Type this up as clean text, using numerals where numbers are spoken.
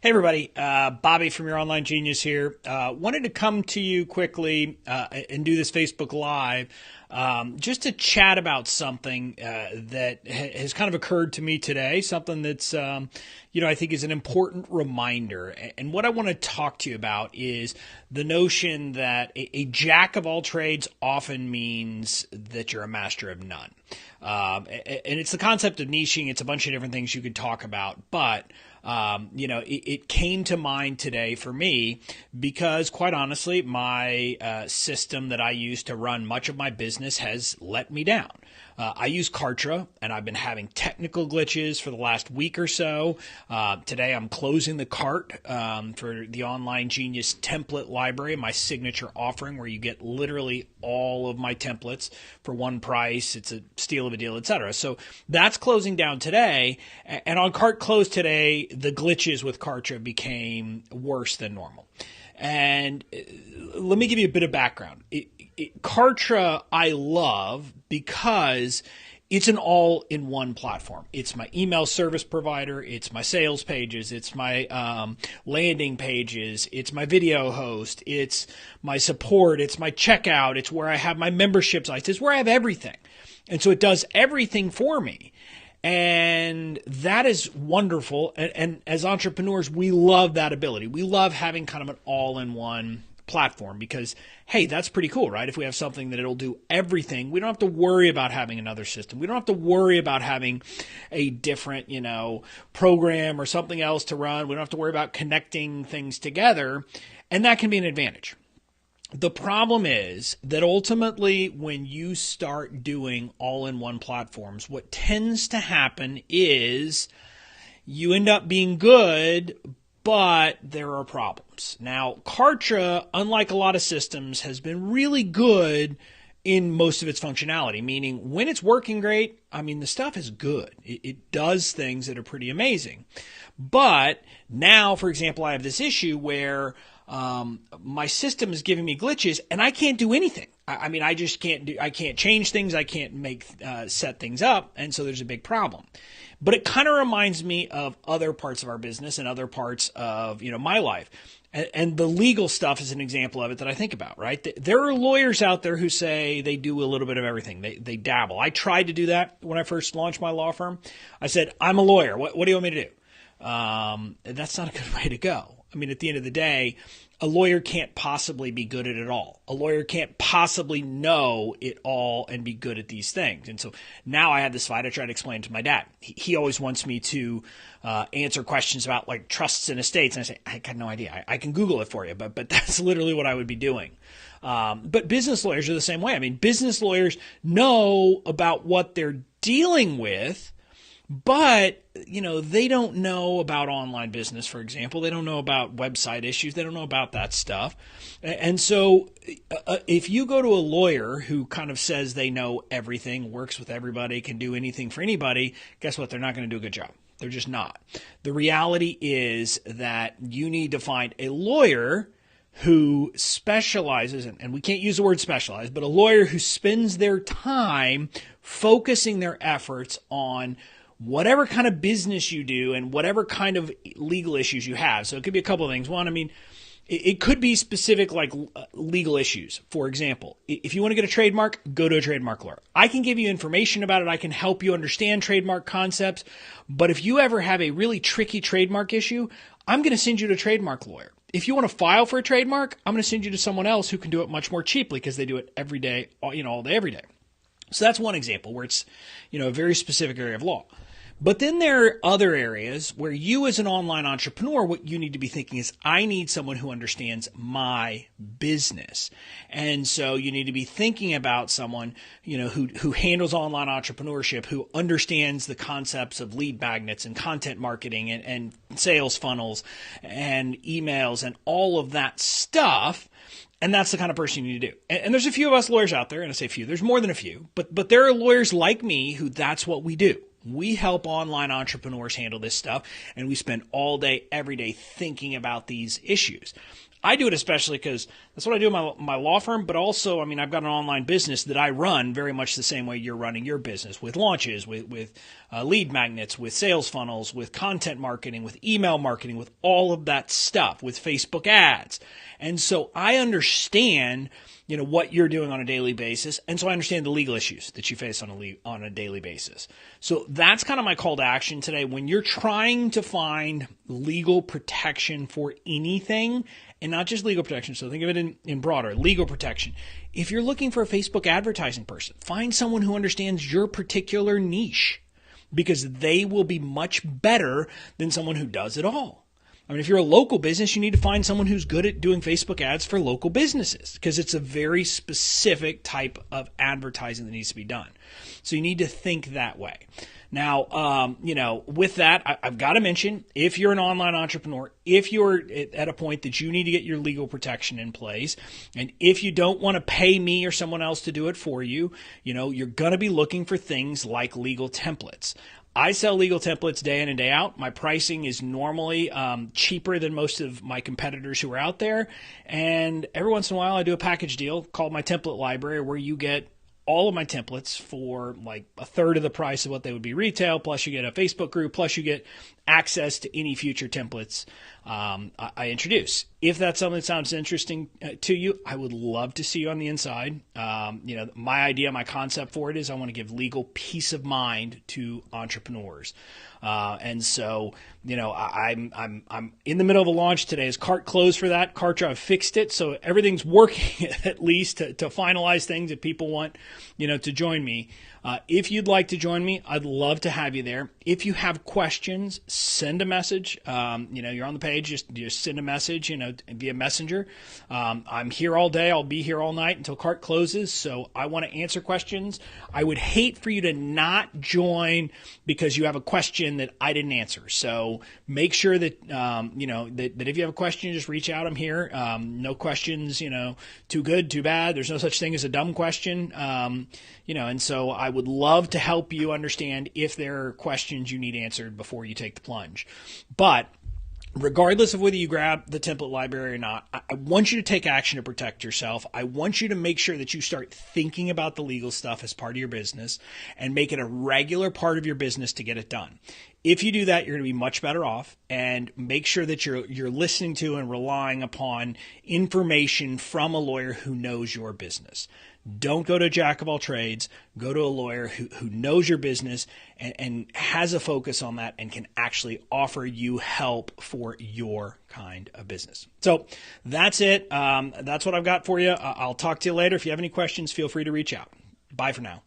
Hey everybody, Bobby from Your Online Genius here. Wanted to come to you quickly and do this Facebook Live just to chat about something that has kind of occurred to me today, something that's, I think is an important reminder. And what I want to talk to you about is the notion that a jack of all trades often means that you're a master of none. And it's the concept of niching. It's a bunch of different things you could talk about, but it came to mind today for me because, quite honestly, my system that I use to run much of my business has let me down. I use Kartra, and I've been having technical glitches for the last week or so. Today, I'm closing the cart for the Online Genius template library, my signature offering, where you get literally all of my templates for one price. It's a steal of a deal, etc. So that's closing down today. And on cart close today, the glitches with Kartra became worse than normal. And let me give you a bit of background. Kartra I love because it's an all-in-one platform. It's my email service provider. It's my sales pages. It's my landing pages. It's my video host. It's my support. It's my checkout. It's where I have my membership sites. It's where I have everything. And so it does everything for me. And that is wonderful. And as entrepreneurs, we love that ability. We love having kind of an all-in-one platform because, hey, that's pretty cool, right? If we have something that it'll do everything, we don't have to worry about having another system. We don't have to worry about having a different, program or something else to run. We don't have to worry about connecting things together. And that can be an advantage. The problem is that ultimately when you start doing all-in-one platforms, what tends to happen is you end up being good, but there are problems. Now, Kartra, unlike a lot of systems, has been really good in most of its functionality, meaning when it's working great, the stuff is good. It does things that are pretty amazing. But now, for example, I have this issue where my system is giving me glitches and I can't do anything. I just I can't change things. I can't set things up. And so there's a big problem. But it kind of reminds me of other parts of our business and other parts of, my life. And the legal stuff is an example of it that I think about, right? There are lawyers out there who say they do a little bit of everything. They dabble. I tried to do that when I first launched my law firm. I said, I'm a lawyer. What do you want me to do? That's not a good way to go. At the end of the day, a lawyer can't possibly be good at it all. A lawyer can't possibly know it all and be good at these things. And so now I have this fight. I try to explain to my dad. He always wants me to answer questions about like trusts and estates. And I say, I got no idea. I can Google it for you, but that's literally what I would be doing. But business lawyers are the same way. Business lawyers know about what they're dealing with, but, they don't know about online business, for example. They don't know about website issues. They don't know about that stuff. And so if you go to a lawyer who kind of says they know everything, works with everybody, can do anything for anybody, guess what? They're not going to do a good job. They're just not. The reality is that you need to find a lawyer who specializes, and we can't use the word specialize, but a lawyer who spends their time focusing their efforts on whatever kind of business you do and whatever kind of legal issues you have. So it could be a couple of things. One, it could be specific like legal issues. For example, if you want to get a trademark, go to a trademark lawyer. I can give you information about it. I can help you understand trademark concepts. But if you ever have a really tricky trademark issue, I'm going to send you to a trademark lawyer. If you want to file for a trademark, I'm going to send you to someone else who can do it much more cheaply because they do it every day, all day, every day. So that's one example where it's, a very specific area of law. But then there are other areas where you as an online entrepreneur, what you need to be thinking is, I need someone who understands my business. And so you need to be thinking about someone, who handles online entrepreneurship, who understands the concepts of lead magnets and content marketing and sales funnels and emails and all of that stuff. And that's the kind of person you need to do. And there's a few of us lawyers out there, and I say few, there's more than a few, but there are lawyers like me who that's what we do. We help online entrepreneurs handle this stuff, and we spend all day, every day thinking about these issues. I do it especially because that's what I do in my law firm, but also, I mean, I've got an online business that I run very much the same way you're running your business, with launches, with lead magnets, with sales funnels, with content marketing, with email marketing, with all of that stuff, with Facebook ads. And so I understand, what you're doing on a daily basis. And so I understand the legal issues that you face on a daily basis. So that's kind of my call to action today. When you're trying to find legal protection for anything, and not just legal protection, so think of it in broader, legal protection. If you're looking for a Facebook advertising person, find someone who understands your particular niche, because they will be much better than someone who does it all. I mean, if you're a local business, you need to find someone who's good at doing Facebook ads for local businesses, because it's a very specific type of advertising that needs to be done. So you need to think that way. Now, with that, I've got to mention, if you're an online entrepreneur, if you're at a point that you need to get your legal protection in place, and if you don't want to pay me or someone else to do it for you, you're going to be looking for things like legal templates. I sell legal templates day in and day out. My pricing is normally cheaper than most of my competitors who are out there. And every once in a while, I do a package deal called my template library, where you get all of my templates for like a third of the price of what they would be retail. Plus you get a Facebook group, plus you get access to any future templates I introduce. If that's something that sounds interesting to you, I would love to see you on the inside. My idea, my concept for it is I want to give legal peace of mind to entrepreneurs. And so, I'm in the middle of a launch today. Is cart closed for that? CartDrive fixed it, so everything's working at least to finalize things if people want, to join me. If you'd like to join me, I'd love to have you there. If you have questions, send a message. You're on the page, just send a message, via Messenger. I'm here all day. I'll be here all night until cart closes. So I want to answer questions. I would hate for you to not join because you have a question that I didn't answer. So make sure that, that if you have a question, just reach out. I'm here. No questions, too good, too bad. There's no such thing as a dumb question. And so I would love to help you understand if there are questions you need answered before you take the plunge. But regardless of whether you grab the template library or not, I want you to take action to protect yourself. I want you to make sure that you start thinking about the legal stuff as part of your business and make it a regular part of your business to get it done. If you do that, you're going to be much better off, and make sure that you're listening to and relying upon information from a lawyer who knows your business. Don't go to a jack of all trades. Go to a lawyer who knows your business and has a focus on that and can actually offer you help for your kind of business. So that's it. That's what I've got for you. I'll talk to you later. If you have any questions, feel free to reach out. Bye for now.